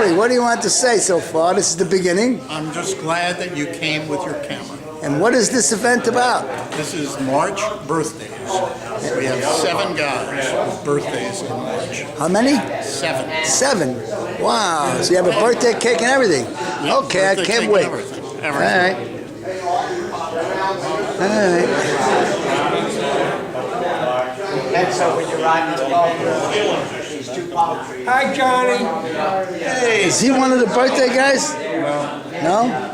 Maury, what do you want to say so far? This is the beginning. I'm just glad that you came with your camera. And what is this event about? This is March birthdays. We have 7 guys with birthdays in March. How many? 7. 7. Wow. So you have a birthday cake and everything. Yeah, Okay, I can't wait. Everything. All right. All right. And so when you're riding this golf course, these 2 palm trees. Hi, Johnny. Hey, is he one of the birthday guys? No?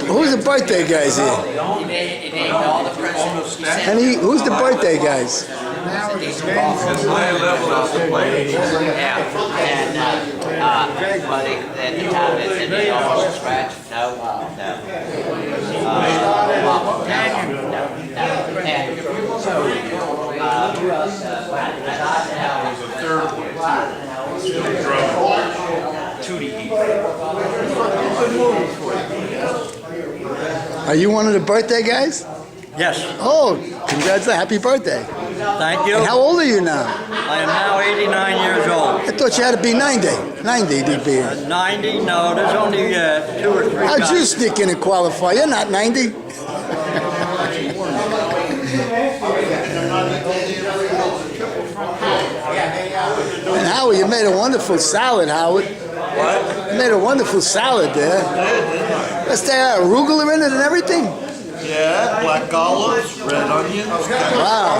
Who's the birthday guys here? Who's the birthday guys? Are you one of the birthday guys? Yes, Oh, congratulations. Happy birthday. thank you. And how old are you now? I am now 89 years old. I thought you had to be 90. 90 to be here. 90? No, there's only 2 or 3 How'd guys. you sneak in and qualify? You're not 90. And Howard, you made a wonderful salad, Howard. What? You made a wonderful salad there. Let's say arugula in it and everything. Yeah, black olives, red onions. Wow.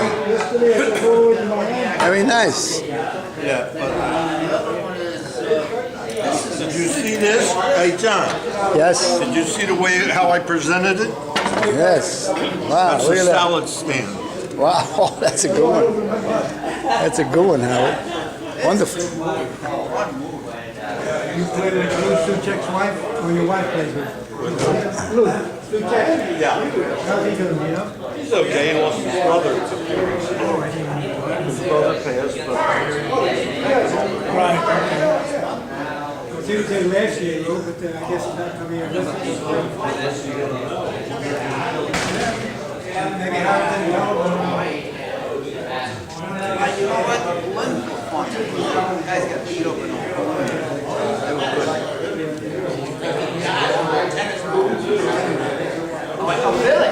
Very nice. Yeah. Did you see this? Hey, John. Yes. Did you see the way how I presented it? Yes. Wow. That's Look a at that. salad stand. Wow. Oh, that's a good one. That's a good one, Howard. Wonderful. You played with Lou Suchek's wife, or your wife plays with? Lou Suchek? Yeah. How's he doing, you know? He's okay. He lost his brother. Oh, I think His brother passed, but right. He was there last year, Lou, but I guess he's not coming here. Maybe Howard didn't know. You know what? One guys got beat over and over. Oh, really?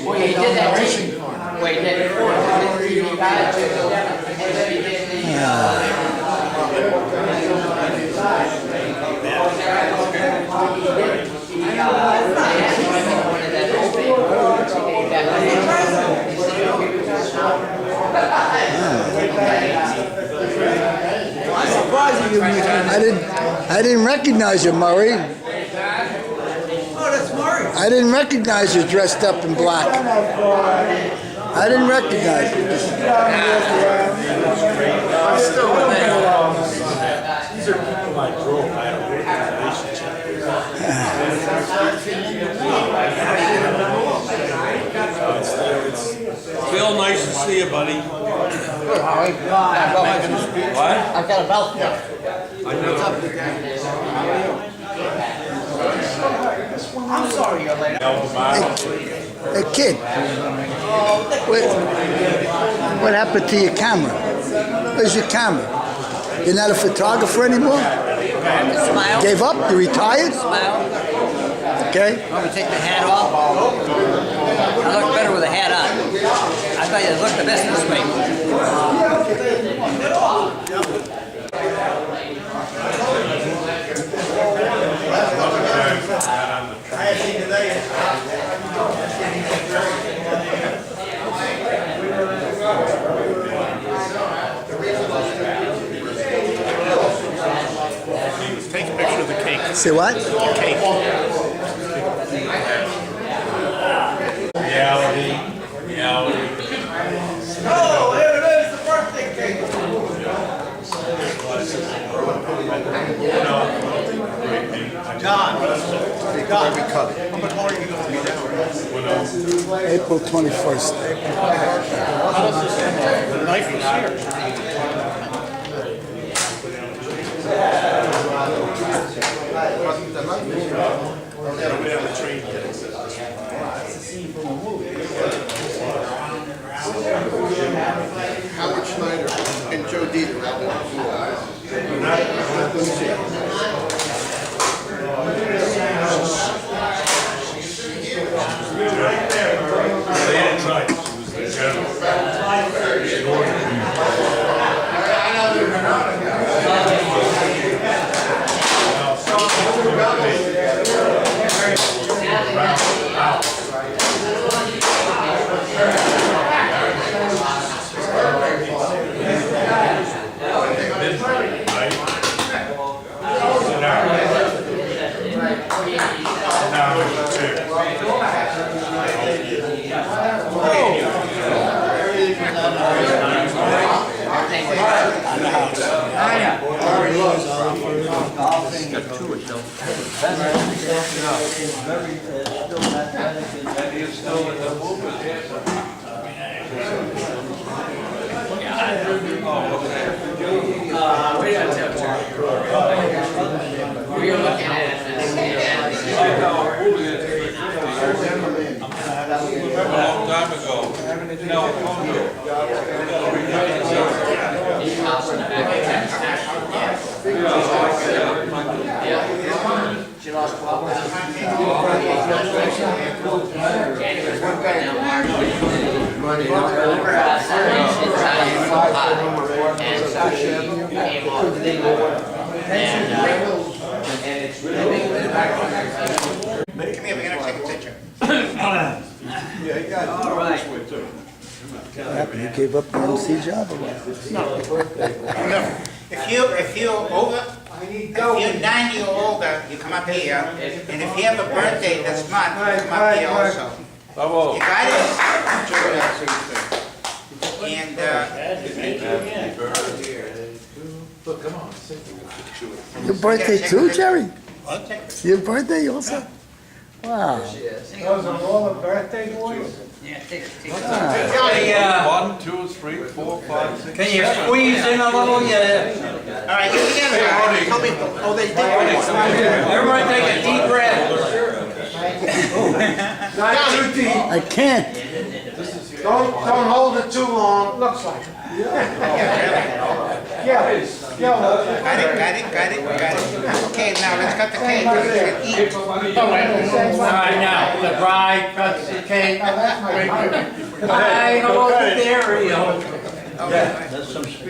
Well, he did that team. Well, he did it before. He got it. And then he did the, I'm surprised you I didn't recognize you, Murray. Oh, that's Murray. I didn't recognize you dressed up in black. I didn't recognize you. I'm still with it. These are people I drove. I had a great relationship. It's real nice to see you, buddy. Good, Howie. What? I've got a belt for you. I know. I'm sorry you're late. Hey, kid, what happened to your camera? Where's your camera? You're not a photographer anymore? Smile. Gave up? You retired? Smile. Okay. Want me to take the hat off? I look better with the hat on. I thought you looked the best this way. take a picture of the cake. Say what? Cake. Reality. Oh, here it is, the birthday cake. John, how much more are you going to be down? April 21st. The knife is here. We have a train yet. We're looking at A long time ago. She lost 12 and so she came off the and it's really big. Come here, we're gonna take a picture. All right. You gave up the MC job or what? No, if you're 90 or older, you come up here, and if you have a birthday this month, you come up here also. Bravo. You got it? And, Your birthday too, Jerry? what? Your birthday also? Wow. Those are all the birthday boys? Ah. 1, 2, 3, 4, 5, 6. Can you squeeze in a little? Yeah. All right, get together, guys. Tell me, oh, they did. Everybody take a deep breath. Not too deep. I can't. Don't hold it too long. Looks like it. Yeah. Got it. Okay, now let's cut the cake. We're gonna eat. All right, now, the bride cuts the cake. I hold the dairy.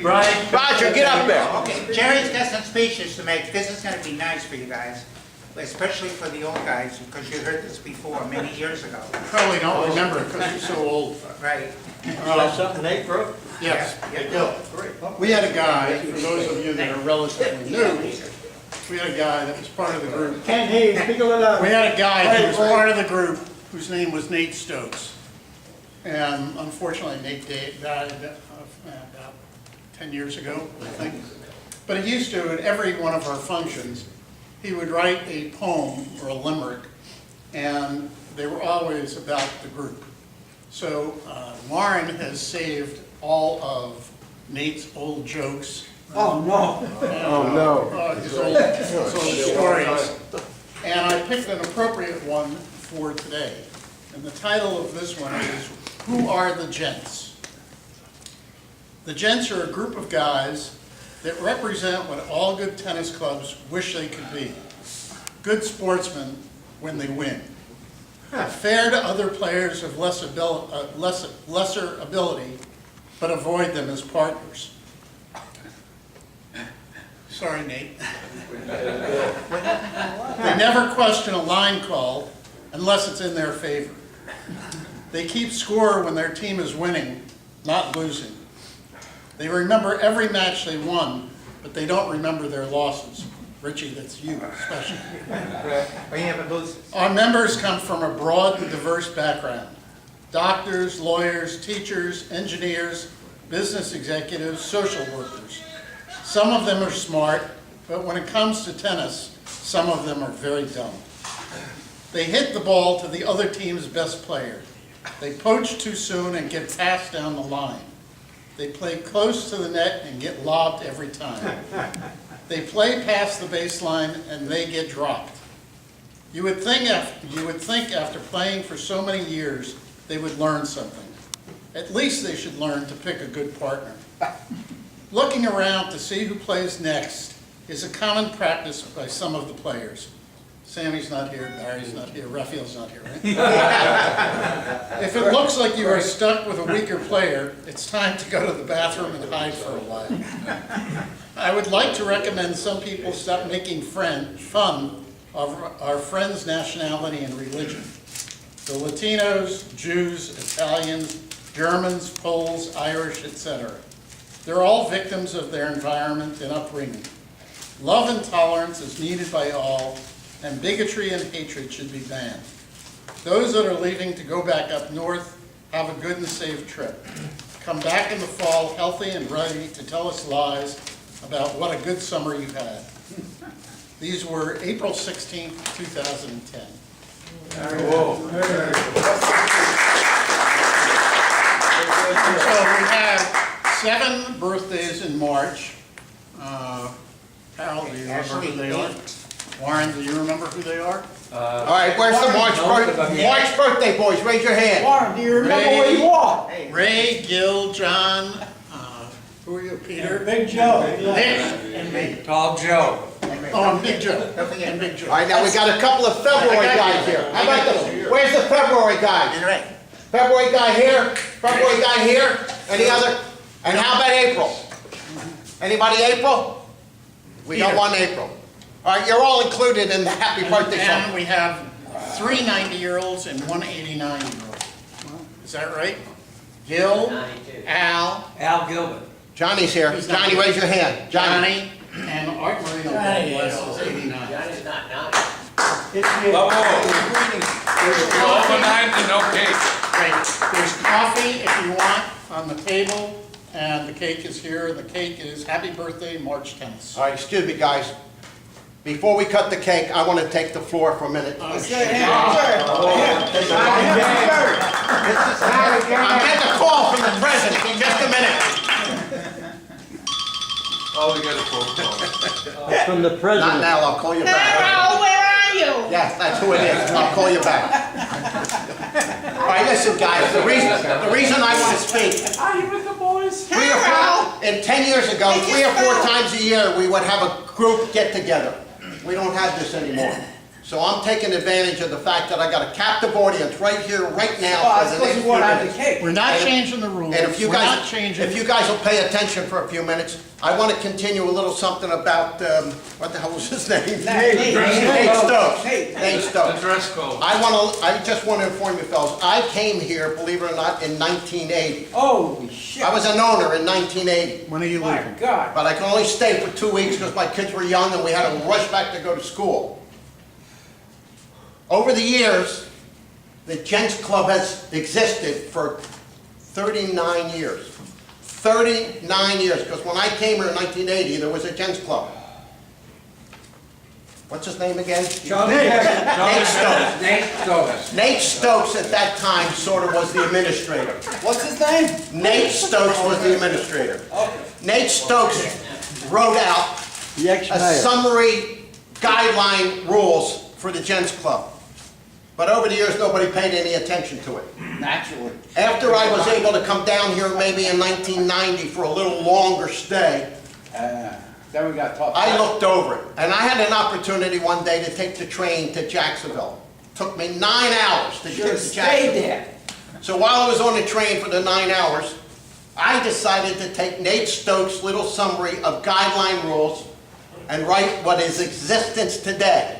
Bride. Roger, get up there. Okay, Jerry's got some speeches to make. This is gonna be nice for you guys, especially for the old guys, because you heard this before many years ago. Probably don't remember it because you're so old. Right. That's something Nate wrote? Yes, we had a guy, for those of you that are relatively new, we had a guy that was part of the group. Can't hear you. Speak a little louder. We had a guy who was part of the group whose name was Nate Stokes. And unfortunately, Nate died about 10 years ago, I think. But he used to, at every one of our functions, he would write a poem or a limerick, and they were always about the group. So Warren has saved all of Nate's old jokes. Oh, no. His old stories. And I picked an appropriate one for today. And the title of this one is, Who Are the Gents? The Gents are a group of guys that represent what all good tennis clubs wish they could be. Good sportsmen when they win. Fair to other players of lesser ability, but avoid them as partners. Sorry, Nate. They never question a line call unless it's in their favor. They keep score when their team is winning, not losing. They remember every match they won, but they don't remember their losses. Richie, that's you especially. Our members come from a broad and diverse background. Doctors, lawyers, teachers, engineers, business executives, social workers. Some of them are smart, but when it comes to tennis, some of them are very dumb. They hit the ball to the other team's best player. They poach too soon and get passed down the line. They play close to the net and get lobbed every time. They play past the baseline and they get dropped. You would think after playing for so many years, they would learn something. At least they should learn to pick a good partner. Looking around to see who plays next is a common practice by some of the players. Sammy's not here, Barry's not here, Raphael's not here, right? If it looks like you are stuck with a weaker player, it's time to go to the bathroom and hide for a while. I would like to recommend some people stop making fun of our friends' nationality and religion. the Latinos, Jews, Italians, Germans, Poles, Irish, etc. They're all victims of their environment and upbringing. Love and tolerance is needed by all, and bigotry and hatred should be banned. Those that are leaving to go back up north, have a good and safe trip. Come back in the fall healthy and ready to tell us lies about what a good summer you've had. These were April 16th, 2010. So we have 7 birthdays in March. Harold, do you remember who they are? Warren, do you remember who they are? All right, where's the March birthday boys? Raise your hand. Warren, do you remember where you are? Ray, Gil, John, who are you, Peter? Big Joe. Nick, and me. Tall Joe. Oh, and Big Joe. And Big Joe. All right, now we got a couple of February guys here. How about the, where's the February guys? February guy here, February guy here, any other? And how about April? Anybody April? We got one April. All right, you're all included in the happy birthday And song. we have 3 90-year-olds and 1 89-year-old. Is that right? Gil, Al, Al Gilbert. Johnny's here. He's not Johnny, here. raise your hand. Johnny. and Art Marino, God bless, is 89. Johnny's not nine. Over 90, no cake. Right, there's coffee if you want on the table, and the cake is here. The cake is happy birthday, March 10th. All right, excuse me, guys. Before we cut the cake, I want to take the floor for a minute. I'm getting a call from the president in just a minute. Oh, we got a phone call. From the Not president. now, I'll call you back. Hello, where are you? Yes, that's who it is. I'll call you back. All right, listen, guys, the reason I want to speak, Are you with the boys? and 10 years ago, 3 or 4 times a year, we would have a group get-together. We don't have this anymore. So I'm taking advantage of the fact that I got a captive audience right here, right now. For the next few minutes. We're not changing the rules. And if you We're not guys, changing. if you guys will pay attention for a few minutes, I want to continue a little something about, what the hell was his name? Nate Stokes. Nate The Stokes. dress code. I just want to inform you fellas, I came here, believe it or not, in 1980. Holy shit. I was an owner in 1980, When are you My leaving? God. but I could only stay for 2 weeks because my kids were young and we had to rush back to go to school. Over the years, the Gents Club has existed for 39 years. 39 years, because when I came here in 1980, there was a Gents Club. What's his name again? Nate Stokes. Nate Stokes. Nate Stokes at that time sort of was the administrator. What's his name? Nate Stokes was the administrator. Nate Stokes wrote out The a ex-mayor. summary guideline rules for the Gents Club. But over the years, nobody paid any attention to it. Naturally. After I was able to come down here maybe in 1990 for a little longer stay, Then we got tough. I looked over it. And I had an opportunity one day to take the train to Jacksonville. Took me 9 hours to get to Stay Jacksonville. there. So while I was on the train for the 9 hours, I decided to take Nate Stokes' little summary of guideline rules and write what is existence today.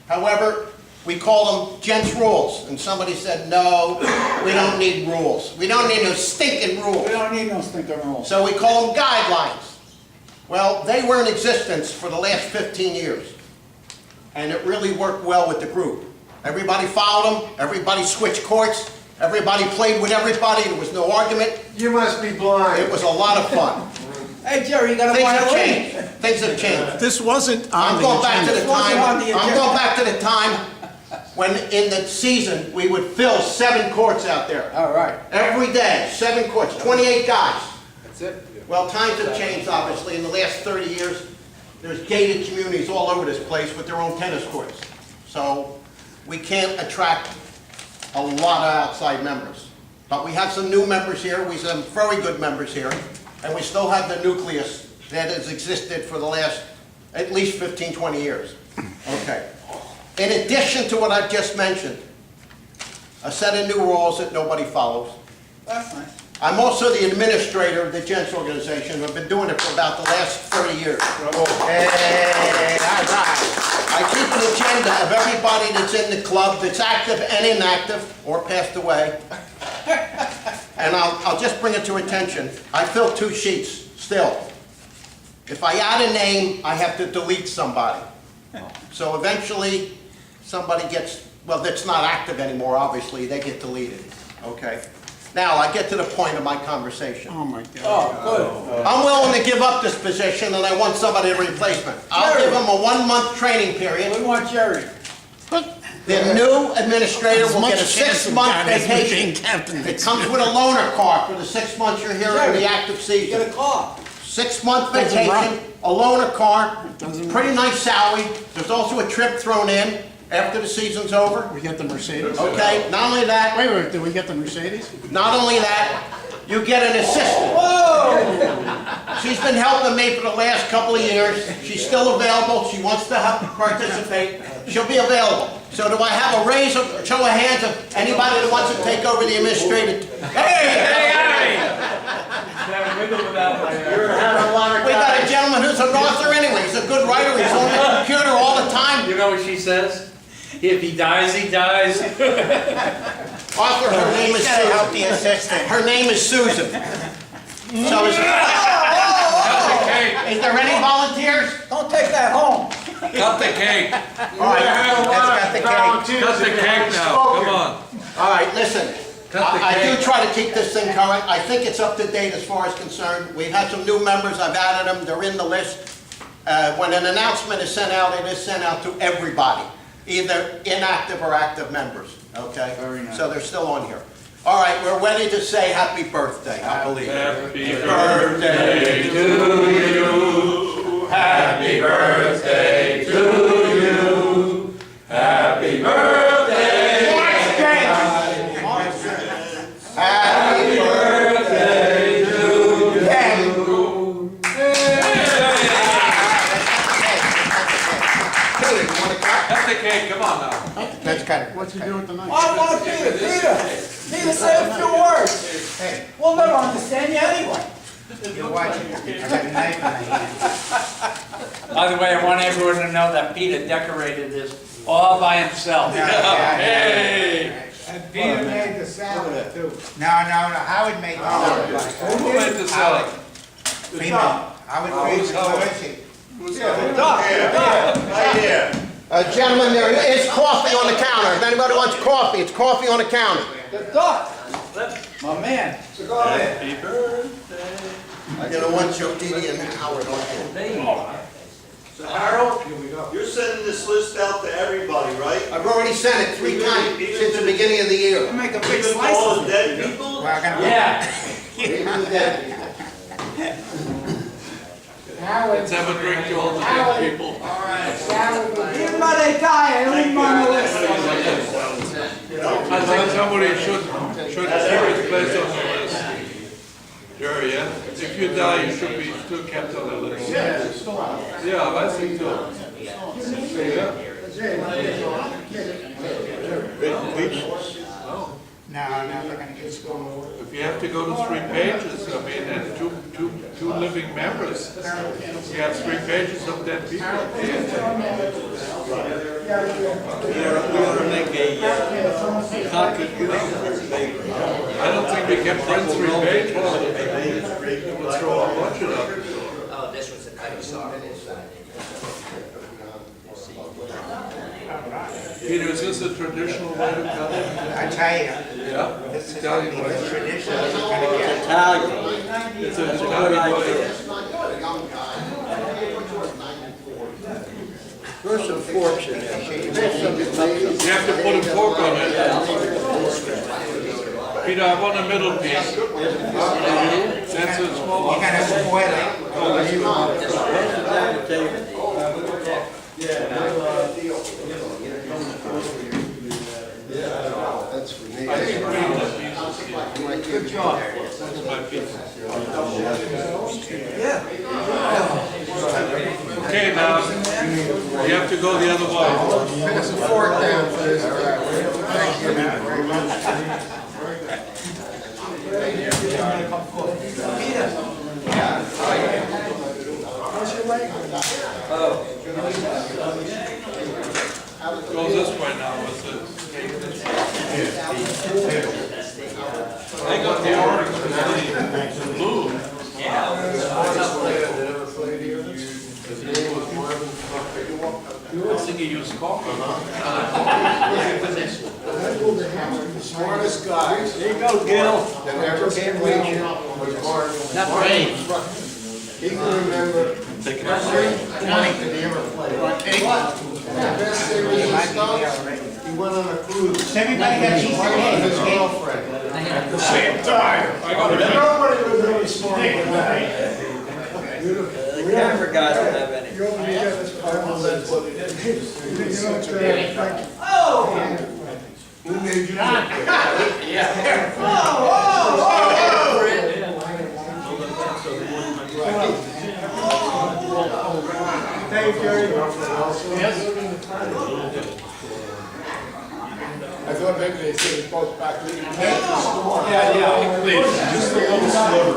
However, we call them Gents rules, and somebody said, no, we don't need rules. We don't need no stinking rules. We don't need no stinking rules. So we call them guidelines. Well, they were in existence for the last 15 years, and it really worked well with the group. Everybody followed them, everybody switched courts, everybody played with everybody, there was no argument. You must be blind. It was a lot of fun. Hey, Jerry, you got a Things have violin? changed. Things have changed. This wasn't on I'm the going back to agenda. the time, Wasn't on the I'm agenda. going back to the time when in the season, we would fill 7 courts out there. All right. Every day, 7 courts, 28 guys. That's it. Well, times have changed, obviously. In the last 30 years, there's gated communities all over this place with their own tennis courts. So we can't attract a lot of outside members. But we have some new members here, we have some very good members here, and we still have the nucleus that has existed for the last at least 15, 20 years. Okay. In addition to what I've just mentioned, a set of new rules that nobody follows. That's nice. I'm also the administrator of the Gents organization. I've been doing it for about the last 30 years. Hey, all right. I keep an agenda of everybody that's in the club, that's active and inactive, or passed away. And I'll just bring it to attention. I fill 2 sheets still. If I add a name, I have to delete somebody. So eventually, somebody gets, well, that's not active anymore, obviously, they get deleted, okay? Now, I get to the point of my conversation. Oh, my God. I'm willing to give up this position, and I want somebody to replace me. I'll give them a 1-month training period. We want Jerry. The new administrator will get a As much chance of 6-month that as we vacation. being captain. It comes with a loaner car for the 6 months you're here in the active Get season. a car. 6-month Doesn't vacation, run. a loaner car, Doesn't pretty nice salary. There's also a trip thrown in after the season's over, We get the Mercedes. okay? Not only that, Wait, did we get the Mercedes? not only that, you get an assistant. She's been helping me for the last couple of years. She's still available. She wants to help participate. She'll be available. So do I have a raise of, show of hands of anybody that wants to take over the administrative? Hey! We got a gentleman who's an author anyway. He's a good writer. He's on the computer all the time. You know what she says? If he dies, he dies. Author, her name is Susan. Her name is Susan. So is there any volunteers? Don't take that home. Cut the cake. All right, let's cut the cake. Cut the cake now, come on. All right, listen. Cut the I cake. do try to keep this thing current. I think it's up to date as far as concerned. We've had some new members. I've added them. They're in the list. When an announcement is sent out, it is sent out to everybody, either inactive or active members, okay? Very nice. So they're still on here. All right, we're ready to say happy birthday, I believe. Happy birthday to you. Happy birthday to you. Happy birthday. Happy birthday to you. Cut the cake, come on now. Let's cut it. What's he doing tonight? I want Peter. Peter, say a few words. We'll never understand you anyway. By the way, I want everyone to know that Peter decorated this all by himself. Hey. And Peter made the salad too. No, Howard made the Who made the salad? Howard made the delicious. Gentlemen, there is coffee on the counter. If anybody wants coffee, it's coffee on the counter. The duck. My man. Happy birthday. I'm gonna want Joe Didi and Howard on here. So Harold, you're sending this list out to everybody, right? I've already sent it 3 times since the beginning of the year. Make a big Even slice all of the it. dead people? Yeah. Let's have a drink to all the dead people. Even though they die, I leave them on the list. I think somebody should put his place on the list. Sure, yeah? If you die, you should be still kept on the list. Yeah, I think so. No, they're gonna get school. If you have to go to 3 pages, I mean, and two living members, you have 3 pages of dead people. I don't think we can print 3 pages. We'll throw a bunch of them. Oh, this was a cutting saw. Peter, is this a traditional way to cut it? I tell you, Yeah? this is Italian the way. tradition is gonna get. It's an Italian way. There's some forks in there. You have to put a fork on it. Peter, I want a middle piece. That's a small You're one. gonna spoil it. That's for me. Good job. That's my piece. Okay, now, you have to go the other way. Pass a fork down for this. Thank you very much. Go this way now, what's this? They got the orange, the blue. I was thinking you was coughing, Smartest guy There you go, Gil. that ever came was Martin. He can remember every point that he ever played. The best thing was his stuff, he went on a cruise. Everybody got cheese Wife and his girlfriend. At the same time. Nobody was really smart with that. The camera guys don't have any. You open your this Bible, that's what it is. Who made you? Thank you, Jerry. I thought maybe they said it goes back to the store. Please, just a little slower.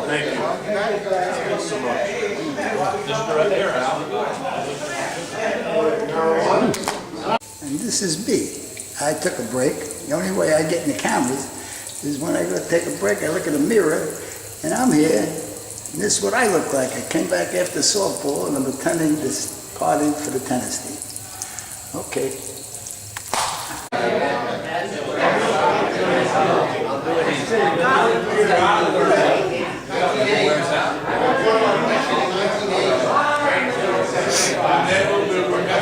Thank you. Just right there, Al. And this is B. I took a break. The only way I get in the cameras is when I go take a break, I look in the mirror, and I'm here, and this is what I look like. I came back after softball, and I'm attending this party for the tennis team. Okay.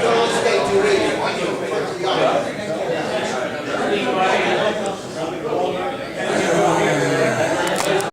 Don't stay too late.